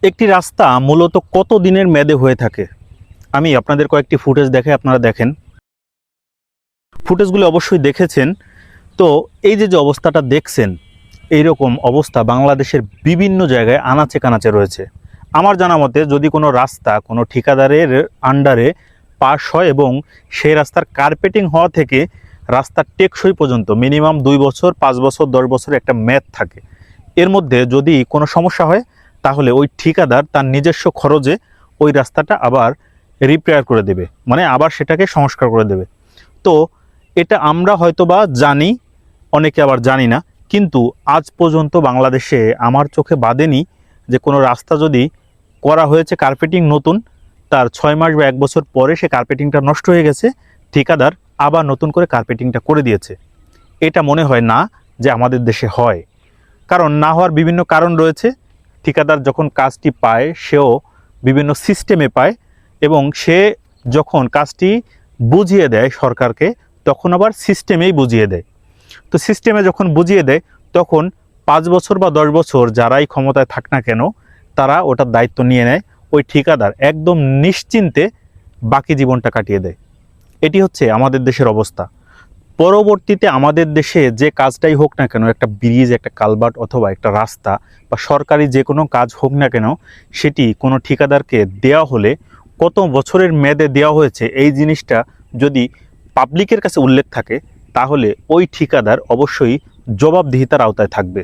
একটি রাস্তা মূলত কত দিনের মেয়াদে হয়ে থাকে? আমি আপনাদের কয়েকটি ফুটেজ দেখে আপনারা দেখেন। ফুটেজগুলো অবশ্যই দেখেছেন। তো এই যে অবস্থাটা দেখছেন, এইরকম অবস্থা বাংলাদেশের বিভিন্ন জায়গায় আনাচে কানাচে রয়েছে। আমার জানা মতে যদি কোনো রাস্তা কোনো ঠিকাদারের আন্ডারে পাস হয় এবং সেই রাস্তার কার্পেটিং হওয়া থেকে রাস্তার টেকসই পর্যন্ত মিনিমাম 2 বছর, 5 বছর, 10 বছর একটা মেয়াদ থাকে। এর মধ্যে যদি কোনো সমস্যা হয় তাহলে ওই ঠিকাদার তার নিজস্ব খরচে ওই রাস্তাটা আবার রিপেয়ার করে দেবে, মানে আবার সেটাকে সংস্কার করে দেবে। তো এটা আমরা হয়তোবা জানি, অনেকে আবার জানি না, কিন্তু আজ পর্যন্ত বাংলাদেশে আমার চোখে বাঁধেনি যে কোনো রাস্তা যদি করা হয়েছে কার্পেটিং নতুন, তার 6 মাস বা 1 বছর পরে সে কার্পেটিংটা নষ্ট হয়ে গেছে, ঠিকাদার আবার নতুন করে কার্পেটিংটা করে দিয়েছে। এটা মনে হয় না যে আমাদের দেশে হয়। কারণ না হওয়ার বিভিন্ন কারণ রয়েছে। ঠিকাদার যখন কাজটি পায় সেও বিভিন্ন সিস্টেমে পায়, এবং সে যখন কাজটি বুঝিয়ে দেয় সরকারকে তখন আবার সিস্টেমেই বুঝিয়ে দেয়। তো সিস্টেমে যখন বুঝিয়ে দেয় তখন 5 বছর বা 10 বছর যারাই ক্ষমতায় থাক না কেন তারা ওটার দায়িত্ব নিয়ে নেয়। ওই ঠিকাদার একদম নিশ্চিন্তে বাকি জীবনটা কাটিয়ে দেয়। এটি হচ্ছে আমাদের দেশের অবস্থা। পরবর্তীতে আমাদের দেশে যে কাজটাই হোক না কেন, একটা ব্রিজ, একটা কালভার্ট অথবা একটা রাস্তা বা সরকারি যে কোনো কাজ হোক না কেন, সেটি কোনো ঠিকাদারকে দেওয়া হলে কত বছরের মেয়াদে দেওয়া হয়েছে এই জিনিসটা যদি পাবলিকের কাছে উল্লেখ থাকে তাহলে ওই ঠিকাদার অবশ্যই জবাবদিহিতার আওতায় থাকবে।